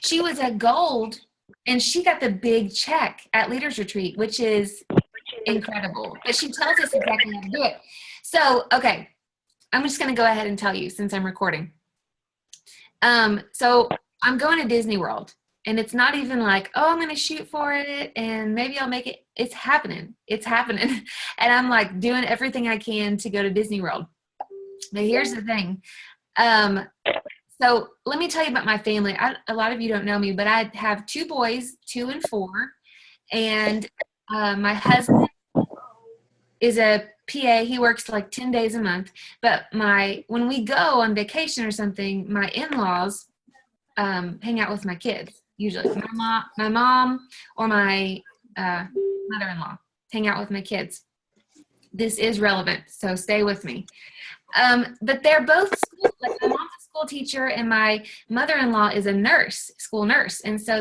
she was a gold, and she got the big check at Leaders Retreat, which is incredible. But she tells us exactly how to do it. So, okay, I'm just going to go ahead and tell you since I'm recording. So I'm going to Disney World, and it's not even like, oh, I'm going to shoot for it and maybe I'll make it. It's happening. It's happening. And I'm like doing everything I can to go to Disney World. But here's the thing. So let me tell you about my family. A lot of you don't know me, but I have 2 boys, 2 and 4. And my husband is a PA. He works like 10 days a month. But when we go on vacation or something, my in-laws hang out with my kids. Usually my mom or my mother-in-law hang out with my kids. This is relevant, so stay with me. But they're both like my mom's a school teacher and my mother-in-law is a school nurse. And so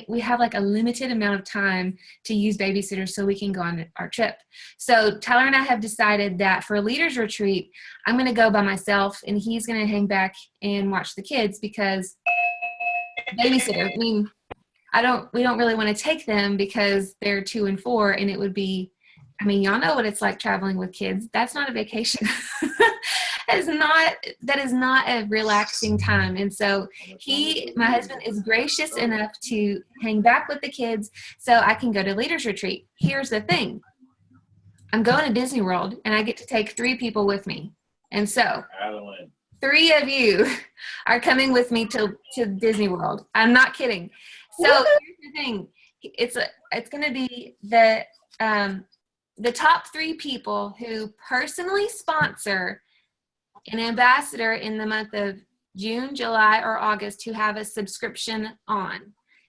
we have like a limited amount of time to use babysitters so we can go on our trip. So Tyler and I have decided that for a Leaders Retreat, I'm going to go by myself and he's going to hang back and watch the kids because babysitter, I mean, we don't really want to take them because they're 2 and 4 and it would be, I mean, y'all know what it's like traveling with kids. That's not a vacation. That is not a relaxing time. And so my husband is gracious enough to hang back with the kids so I can go to Leaders Retreat. Here's the thing. I'm going to Disney World and I get to take 3 people with me. And so 3 of you are coming with me to Disney World. I'm not kidding. So here's the thing. It's going to be the top 3 people who personally sponsor an ambassador in the month of June, July, or August who have a subscription on.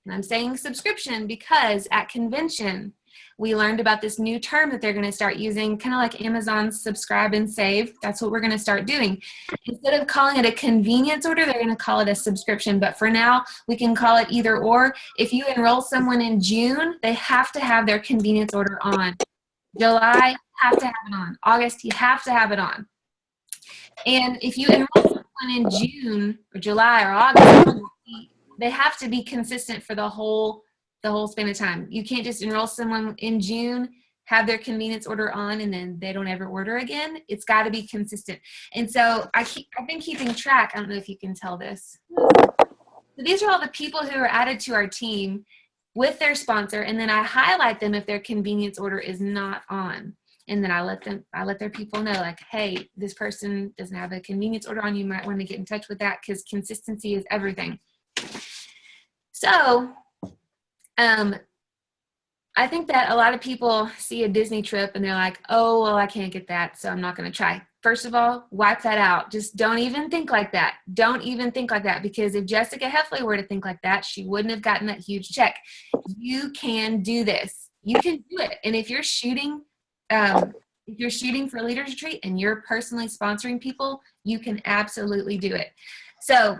And I'm saying subscription because at convention, we learned about this new term that they're going to start using, kind of like Amazon's subscribe and save. That's what we're going to start doing. Instead of calling it a convenience order, they're going to call it a subscription. But for now, we can call it either or. If you enroll someone in June, they have to have their convenience order on. July, have to have it on. August, you have to have it on. And if you enroll someone in June or July or August, they have to be consistent for the whole span of time. You can't just enroll someone in June, have their convenience order on, and then they don't ever order again. It's got to be consistent. And so I've been keeping track. I don't know if you can tell this. So these are all the people who are added to our team with their sponsor, and then I highlight them if their convenience order is not on. And then I let their people know, like, hey, this person doesn't have a convenience order on. You might want to get in touch with that because consistency is everything. So I think that a lot of people see a Disney trip and they're like, oh, well, I can't get that, so I'm not going to try. First of all, wipe that out. Just don't even think like that. Don't even think like that, because if Jessica Heffley were to think like that, she wouldn't have gotten that huge check. You can do this. You can do it. And if you're shooting for Leaders Retreat and you're personally sponsoring people, you can absolutely do it. So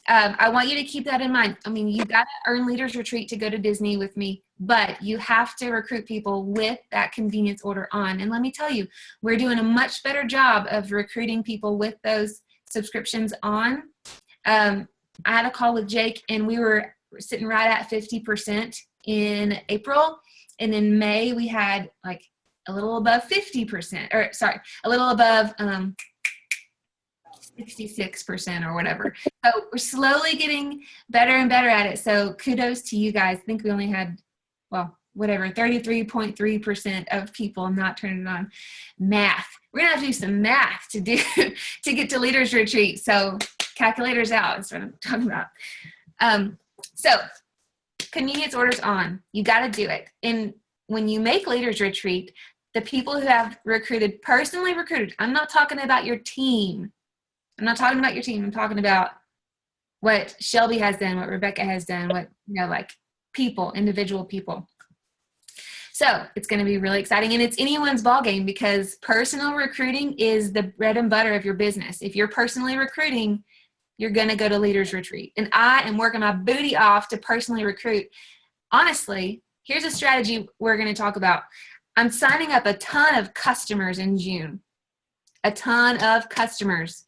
I want you to keep that in mind. I mean, you got to earn Leaders Retreat to go to Disney with me, but you have to recruit people with that convenience order on. And let me tell you, we're doing a much better job of recruiting people with those subscriptions on. I had a call with Jake and we were sitting right at 50% in April. And in May, we had like a little above 50%, or sorry, a little above 66% or whatever. So we're slowly getting better and better at it. So kudos to you guys. I think we only had, well, whatever, 33.3% of people not turning it on. Math. We're gonna have to do some math to get to Leaders Retreat. So calculators out is what I'm talking about. So convenience orders on. You got to do it. And when you make Leaders Retreat, the people who have recruited, personally recruited, I'm not talking about your team. I'm not talking about your team. I'm talking about what Shelby has done, what Rebecca has done, what, like people, individual people. So it's going to be really exciting, and it's anyone's ballgame because personal recruiting is the bread and butter of your business. If you're personally recruiting, you're going to go to Leaders Retreat. And I am working my booty off to personally recruit. Honestly, here's a strategy we're going to talk about. I'm signing up a ton of customers in June, a ton of customers.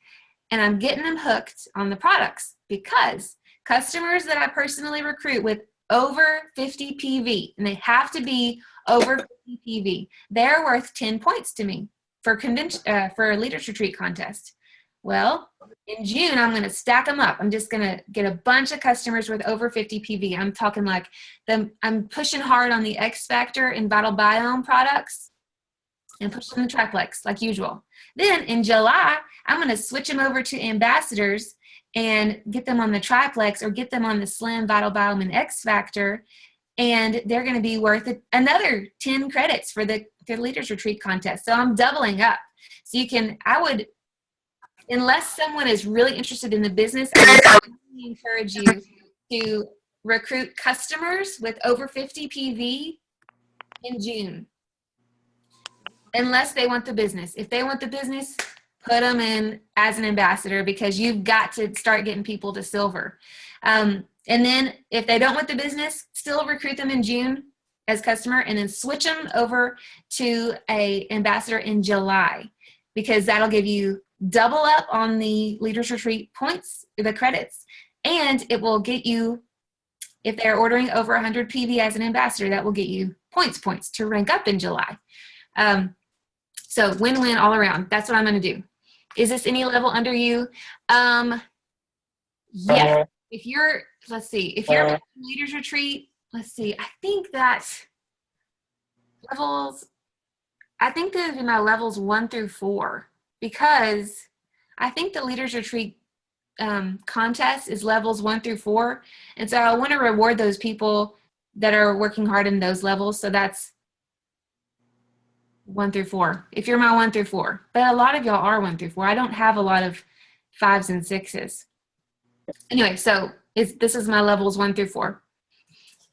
And I'm getting them hooked on the products because customers that I personally recruit with over 50 PV, and they have to be over 50 PV. They're worth 10 points to me for a leaders retreat contest. Well, in June, I'm going to stack them up. I'm just going to get a bunch of customers with over 50 PV. I'm talking like I'm pushing hard on the X Factor and Vital Biome products and pushing the triplex like usual. Then in July, I'm going to switch them over to ambassadors and get them on the triplex or get them on the Slim, Vital Biome, and X Factor. And they're going to be worth another 10 credits for the leaders retreat contest. So I'm doubling up. So unless someone is really interested in the business, I would encourage you to recruit customers with over 50 PV in June. Unless they want the business. If they want the business, put them in as an ambassador, because you've got to start getting people to silver. And then if they don't want the business, still recruit them in June as customer, and then switch them over to a ambassador in July, because that'll give you double up on the leaders retreat points, the credits, and it will get you, if they're ordering over 100 PV as an ambassador, that will get you points to rank up in July. So win-win all around. That's what I'm going to do. Is this any level under you? Yes. If you're, let's see, if you're in leaders retreat, let's see, I think that levels, I think that in my levels 1 through 4, because I think the leaders retreat contest is levels 1 through 4. And so I want to reward those people that are working hard in those levels. So that's 1 through 4. If you're my 1 through 4, but a lot of y'all are 1 through 4. I don't have a lot of 5s and 6s. Anyway, so this is my levels 1 through 4.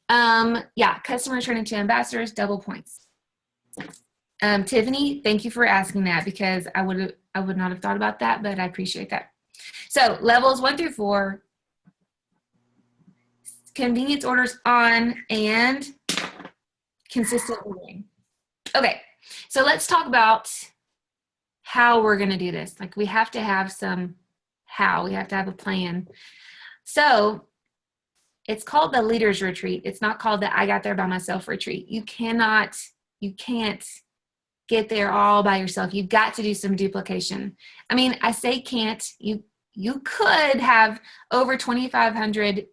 Yeah, customers turn into ambassadors, double points. Tiffany, thank you for asking that, because I would not have thought about that, but I appreciate that. So levels 1 through 4, convenience orders on, and consistent ordering. Okay, so let's talk about how we're going to do this. Like, we have to have we have to have a plan. So it's called the leaders retreat. It's not called the I got there by myself retreat. You can't get there all by yourself. You've got to do some duplication. I mean, I say can't. You could have over 2,500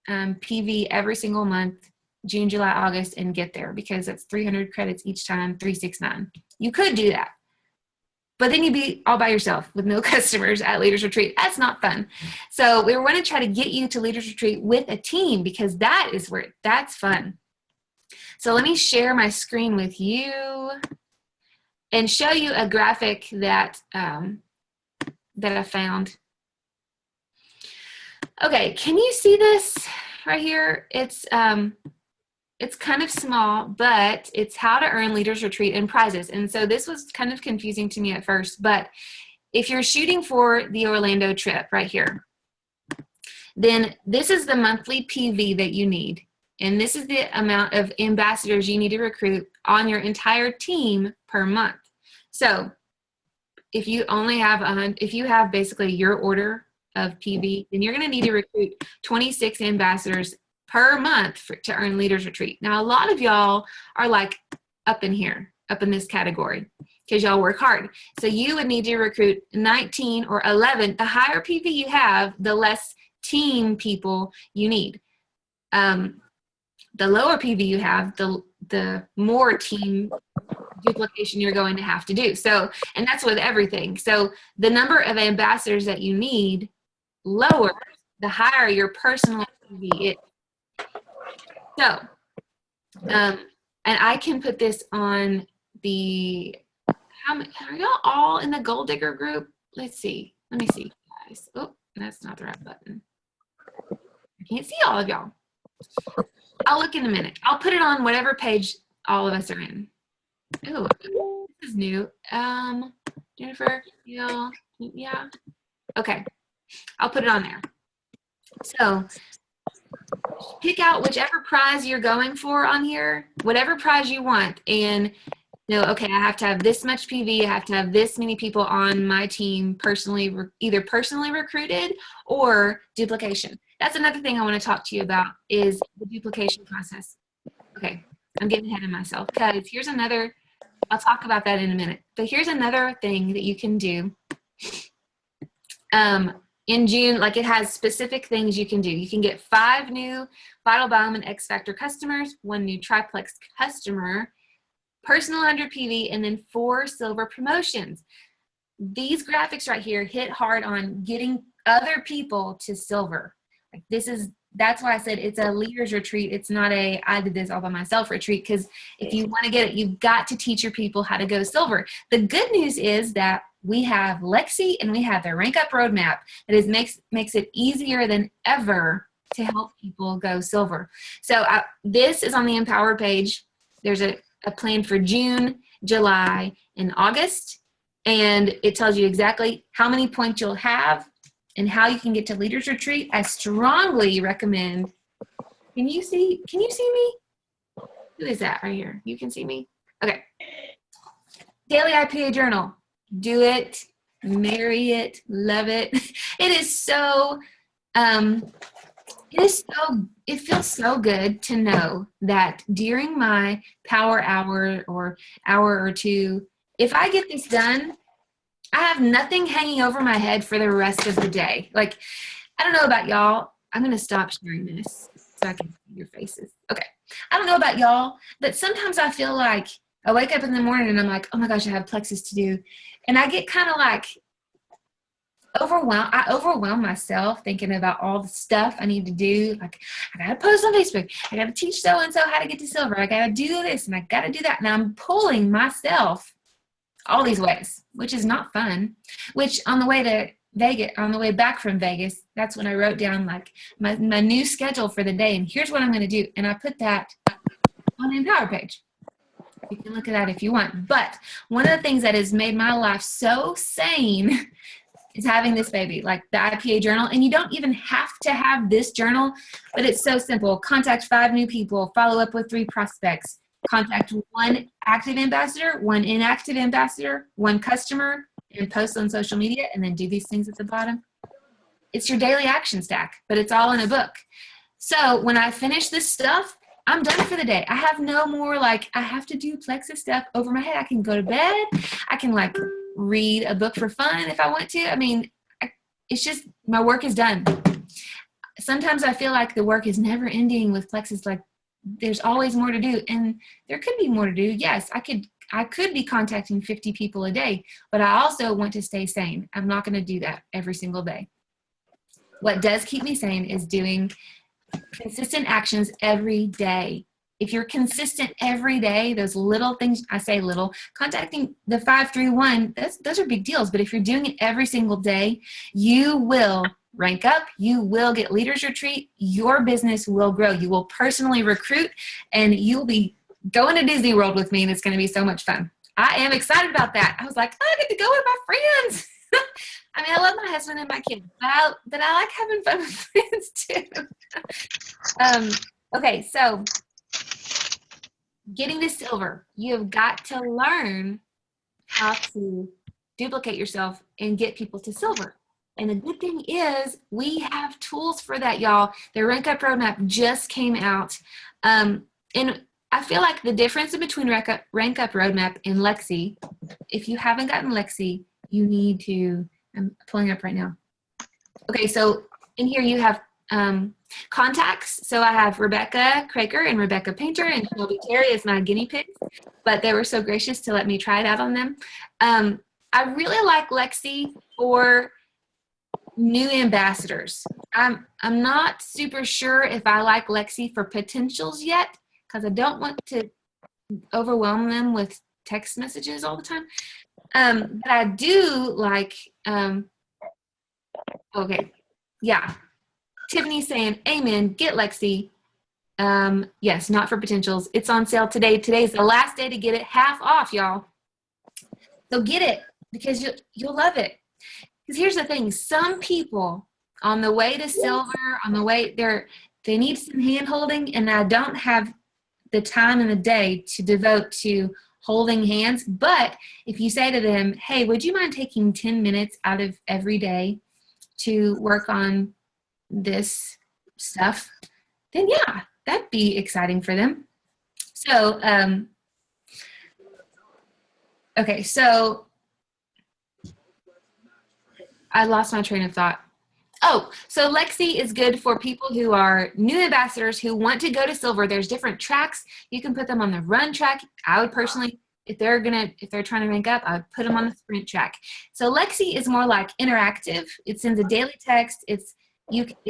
PV every single month, June, July, August, and get there, because it's 300 credits each time, 369. You could do that. But then you'd be all by yourself with no customers at Leaders Retreat. That's not fun. So we want to try to get you to Leaders Retreat with a team, because that's fun. So let me share my screen with you and show you a graphic that that I found. Okay, can you see this right here? It's kind of small, but it's how to earn Leaders Retreat and prizes. And so this was kind of confusing to me at first, but if you're shooting for the Orlando trip right here, then this is the monthly PV that you need. And this is the amount of ambassadors you need to recruit on your entire team per month. So if you only have, if you have basically your order of PV, then you're going to need to recruit 26 ambassadors per month to earn Leaders Retreat. Now, a lot of y'all are like up in here, up in this category, because y'all work hard. So you would need to recruit 19 or 11. The higher PV you have, the less team people you need. The lower PV you have, the more team duplication you're going to have to do. So, and that's with everything. So the number of ambassadors that you need lowers the higher your personal PV is. So, and I can put this on the, are y'all all in the Gold Digger group? Let's see. Let me see, guys. Oh, that's not the right button. I can't see all of y'all. I'll look in a minute. I'll put it on whatever page all of us are in. Oh, this is new. Jennifer, yeah. Okay, I'll put it on there. So pick out whichever prize you're going for on here, whatever prize you want, and know, okay, I have to have this much PV, I have to have this many people on my team personally, either personally recruited or duplication. That's another thing I want to talk to you about is the duplication process. Okay, I'm getting ahead of myself because here's another, I'll talk about that in a minute, but here's another thing that you can do. In June, like it has specific things you can do. You can get 5 new Vital Bomb and X Factor customers, 1 new triplex customer, personal 100 PV, and then 4 silver promotions. These graphics right here hit hard on getting other people to silver. Like that's why I said it's a leaders retreat. It's not a I did this all by myself retreat, because if you want to get it, you've got to teach your people how to go silver. The good news is that we have Lexi and we have the rank up roadmap that is makes it easier than ever to help people go silver. So this is on the Empower page. There's a plan for June, July, and August, and it tells you exactly how many points you'll have and how you can get to Leaders Retreat. I strongly recommend. Can you see me? Who is that right here? You can see me? Okay. Daily IPA journal. Do it, marry it, love it. It feels so good to know that during my power hour or hour or two, if I get this done, I have nothing hanging over my head for the rest of the day. Like, I don't know about y'all. I'm going to stop sharing this so I can see your faces. Okay. I don't know about y'all, but sometimes I feel like I wake up in the morning and I'm like, oh my gosh, I have plexus to do. And I get kind of like overwhelmed. I overwhelm myself thinking about all the stuff I need to do. Like, I got to post on Facebook. I got to teach so-and-so how to get to silver. I got to do this and I got to do that. And I'm pulling myself all these ways, which is not fun. Which on the way to Vegas, on the way back from Vegas, that's when I wrote down like my new schedule for the day. And here's what I'm going to do. And I put that on the Empower page. You can look at that if you want. But one of the things that has made my life so sane is having this baby, like the IPA journal. And you don't even have to have this journal, but it's so simple. Contact 5 new people, follow up with 3 prospects, contact 1 active ambassador, 1 inactive ambassador, 1 customer, and post on social media, and then do these things at the bottom. It's your daily action stack, but it's all in a book. So when I finish this stuff, I'm done for the day. I have no more like I have to do plexus stuff over my head. I can go to bed. I can like read a book for fun if I want to. I mean, it's just my work is done. Sometimes I feel like the work is never ending with plexus. Like there's always more to do, and there could be more to do. Yes, I could be contacting 50 people a day, but I also want to stay sane. I'm not going to do that every single day. What does keep me sane is doing consistent actions every day. If you're consistent every day, those little things, I say little, contacting the 531, those are big deals. But if you're doing it every single day, you will rank up, you will get Leaders Retreat, your business will grow. You will personally recruit, and you'll be going to Disney World with me, and it's going to be so much fun. I am excited about that. I was like, I get to go with my friends. I mean, I love my husband and my kids, but I like having fun with friends too. Okay, so getting to silver, you've got to learn how to duplicate yourself and get people to silver. And the good thing is we have tools for that, y'all. The Rank Up Roadmap just came out. And I feel like the difference between Rank Up Roadmap and Lexi, if you haven't gotten Lexi, you need to, I'm pulling up right now. Okay, so in here you have contacts. So I have Rebecca Craker and Rebecca Painter, and Shelby Terry is my guinea pigs, but they were so gracious to let me try it out on them. I really like Lexi for new ambassadors. I'm not super sure if I like Lexi for potentials yet, because I don't want to overwhelm them with text messages all the time. But I do like, okay, yeah. Tiffany's saying, amen, get Lexi. Yes, not for potentials. It's on sale today. Today's the last day to get it, half off, y'all. So get it, because you'll love it. Because here's the thing, some people on the way to silver, on the way they need some hand holding, and I don't have the time in the day to devote to holding hands. But if you say to them, hey, would you mind taking 10 minutes out of every day to work on this stuff, then yeah, that'd be exciting for them. So, okay, so I lost my train of thought. Oh, so Lexi is good for people who are new ambassadors who want to go to silver. There's different tracks. You can put them on the run track. I would personally, if they're trying to rank up, I would put them on the sprint track. So Lexi is more like interactive. It sends a daily text. It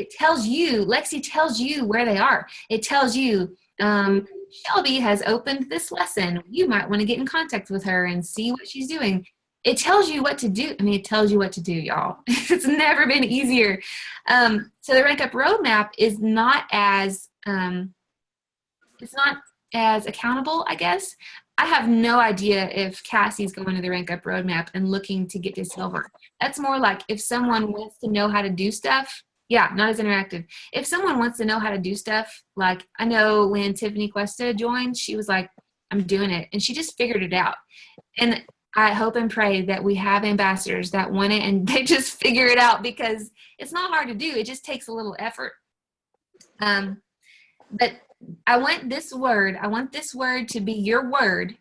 tells you, Lexi tells you where they are. It tells you, Shelby has opened this lesson. You might want to get in contact with her and see what she's doing. It tells you what to do. I mean, it tells you what to do, y'all. It's never been easier. So the Rank Up Roadmap is not as, it's not as accountable, I guess. I have no idea if Cassie's going to the Rank Up Roadmap and looking to get to silver. That's more like if someone wants to know how to do stuff. Yeah, not as interactive. If someone wants to know how to do stuff, like I know when Tiffany Cuesta joined, she was like, I'm doing it. And she just figured it out. And I hope and pray that we have ambassadors that want it and they just figure it out, because it's not hard to do. It just takes a little effort. But I want this word to be your word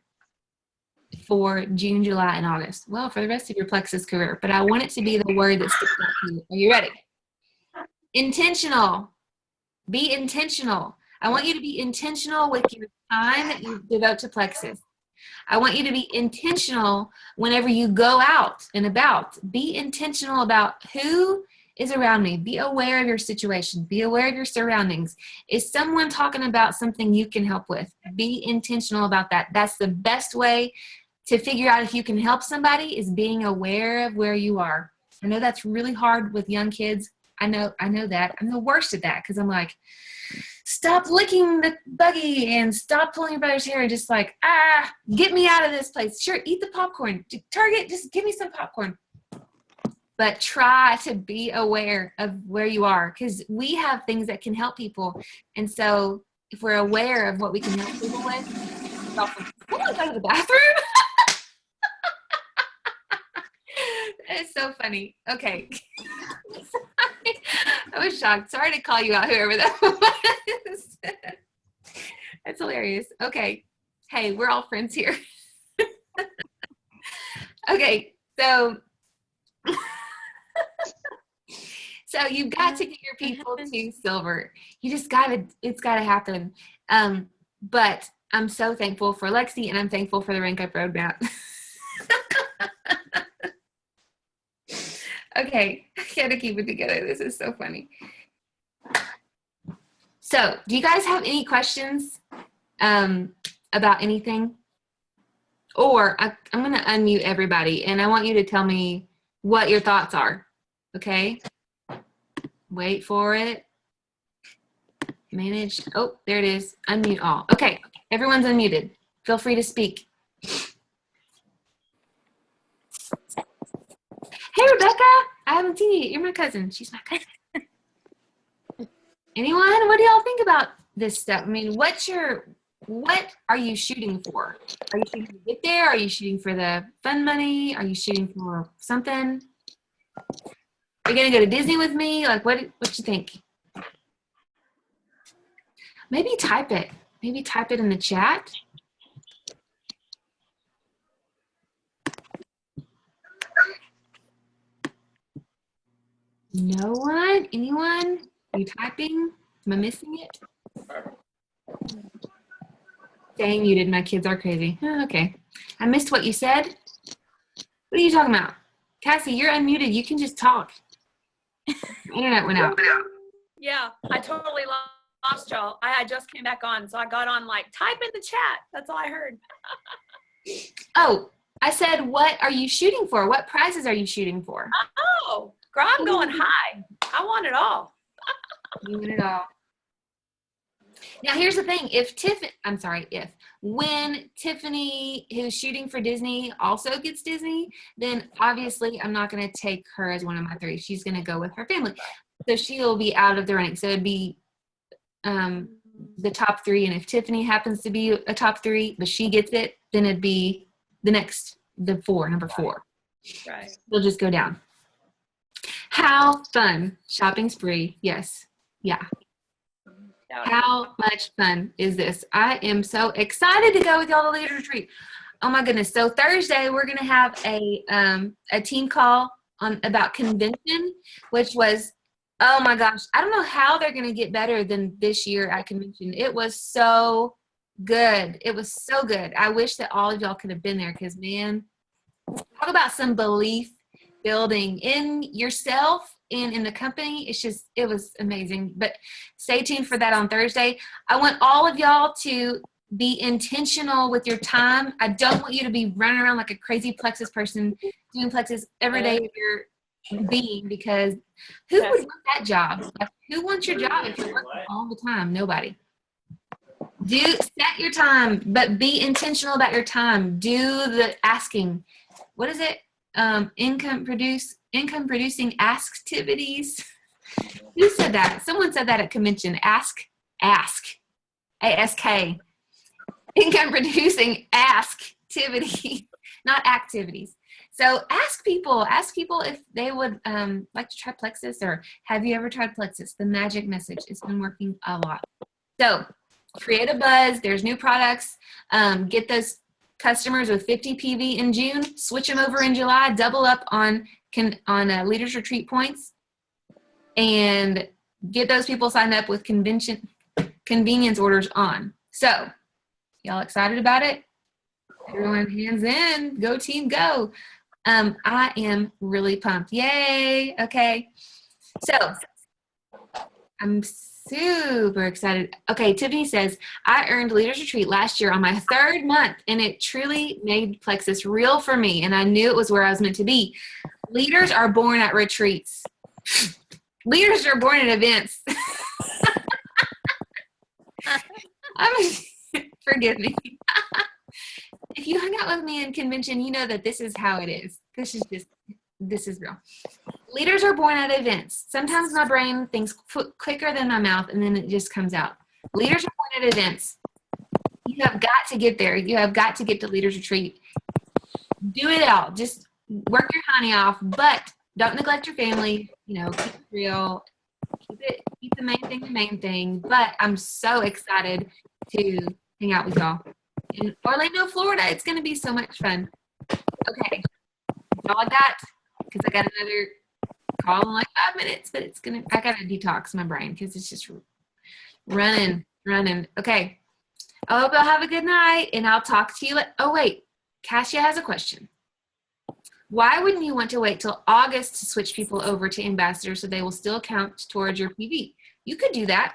for June, July, and August. Well, for the rest of your Plexus career, but I want it to be the word that sticks out to you. Are you ready? Intentional. Be intentional. I want you to be intentional with your time that you devote to Plexus. I want you to be intentional whenever you go out and about. Be intentional about who is around me. Be aware of your situation. Be aware of your surroundings. Is someone talking about something you can help with? Be intentional about that. That's the best way to figure out if you can help somebody, is being aware of where you are. I know that's really hard with young kids. I know that. I'm the worst at that, because I'm like, stop licking the buggy and stop pulling your brother's hair, and just like, get me out of this place. Sure, eat the popcorn. Target, just give me some popcorn. But try to be aware of where you are, because we have things that can help people. And so if we're aware of what we can help people with, someone go to the bathroom? That is so funny. Okay. I was shocked. Sorry to call you out, whoever that was. That's hilarious. Okay. Hey, we're all friends here. Okay. So you've got to get your people to silver. You just it's gotta happen. But I'm so thankful for Lexi, and I'm thankful for the Rank Up Roadmap. Okay, I gotta keep it together. This is so funny. So, do you guys have any questions about anything? Or I'm going to unmute everybody, and I want you to tell me what your thoughts are. Okay? Wait for it. Manage. Oh, there it is. Unmute all. Okay, everyone's unmuted. Feel free to speak. Hey, Rebecca. I haven't seen you yet. You're my cousin. She's my cousin. Anyone? What do y'all think about this stuff? I mean, what are you shooting for? Are you shooting to get there? Are you shooting for the fun money? Are you shooting for something? Are you going to go to Disney with me? Like, what you think? Maybe type it. Maybe type it in the chat. No one? Anyone? Are you typing? Am I missing it? Staying muted. My kids are crazy. Oh, okay. I missed what you said. What are you talking about? Cassie, you're unmuted. You can just talk. Internet went out. Yeah, I totally lost y'all. I just came back on, so I got on like, type in the chat. That's all I heard. Oh, I said, what are you shooting for? What prizes are you shooting for? Oh, girl, I'm going high. I want it all. You want it all. Now, here's the thing. When Tiffany, who's shooting for Disney, also gets Disney, then obviously I'm not going to take her as one of my three. She's going to go with her family. So she'll be out of the running. So it'd be the top three. And if Tiffany happens to be a top three, but she gets it, then it'd be number 4. Right. They'll just go down. How fun. Shopping spree. Yes. Yeah. How much fun is this? I am so excited to go with y'all to Leaders Retreat. Oh my goodness. So Thursday we're going to have a team call about convention, which was, oh my gosh, I don't know how they're going to get better than this year at convention. It was so good. It was so good. I wish that all of y'all could have been there because, man, talk about some belief building in yourself and in the company. It was amazing. But stay tuned for that on Thursday. I want all of y'all to be intentional with your time. I don't want you to be running around like a crazy Plexus person doing Plexus every day of your being, because who would want that job? Like, who wants your job if you're working all the time? Nobody. Set your time, but be intentional about your time. Do the asking. What is it? Income producing activities. Who said that? Someone said that at convention. Ask, ASK. Income producing activity, not activities. So ask people if they would like to try Plexus, or have you ever tried Plexus? The magic message. It's been working a lot. So create a buzz. There's new products. Get those customers with 50 PV in June. Switch them over in July. Double up on Leaders Retreat points, and get those people signed up with convenience orders on. So, y'all excited about it? Everyone, hands in. Go team, go. I am really pumped. Yay. Okay. So, I'm super excited. Okay, Tiffany says, I earned Leaders Retreat last year on my 3rd month, and it truly made Plexus real for me, and I knew it was where I was meant to be. Leaders are born at retreats. Leaders are born at events. Forgive me. If you hung out with me in convention, you know that this is how it is. This is real. Leaders are born at events. Sometimes my brain thinks quicker than my mouth, and then it just comes out. Leaders are born at events. You have got to get there. You have got to get to Leaders Retreat. Do it all. Just work your honey off, but don't neglect your family. You know, keep it real. Keep the main thing. But I'm so excited to hang out with y'all in Orlando, Florida. It's going to be so much fun. Okay. That's all I got, because I got another call in like 5 minutes, but I got to detox my brain because it's just running. Okay. I hope y'all have a good night, and I'll talk to you. Oh, wait. Cassia has a question. Why wouldn't you want to wait till August to switch people over to ambassadors so they will still count towards your PV? You could do that.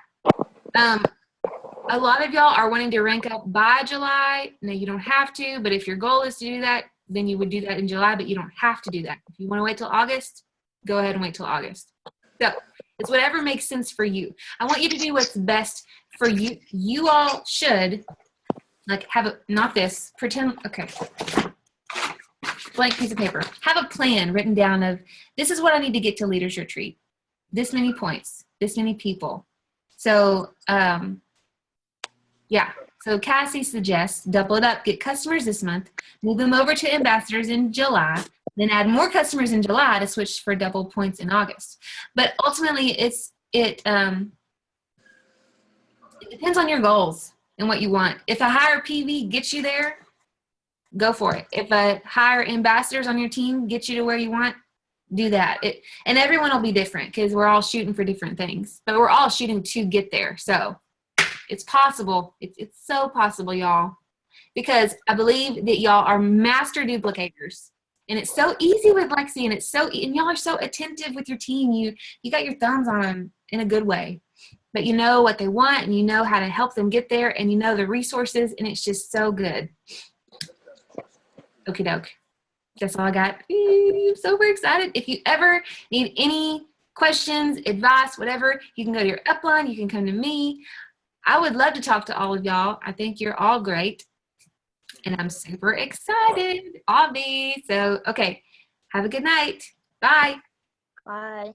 A lot of y'all are wanting to rank up by July. No, you don't have to, but if your goal is to do that, then you would do that in July, but you don't have to do that. If you want to wait till August, go ahead and wait till August. So it's whatever makes sense for you. I want you to do what's best for you. You all should, like, pretend, okay, blank piece of paper. Have a plan written down of, this is what I need to get to Leaders Retreat. This many points, this many people. So, yeah. So Cassie suggests double it up, get customers this month, move them over to ambassadors in July, then add more customers in July to switch for double points in August. But ultimately, it depends on your goals and what you want. If a higher PV gets you there, go for it. If a higher ambassadors on your team gets you to where you want, do that. And everyone will be different because we're all shooting for different things, but we're all shooting to get there. So it's possible. It's so possible, y'all, because I believe that y'all are master duplicators, and it's so easy with Lexi, and y'all are so attentive with your team. You got your thumbs on them in a good way, but you know what they want, and you know how to help them get there, and you know the resources, and it's just so good. Okie doke. That's all I got. I'm super excited. If you ever need any questions, advice, whatever, you can go to your upline. You can come to me. I would love to talk to all of y'all. I think you're all great. And I'm super excited. Avi. So, okay. Have a good night. Bye. Bye.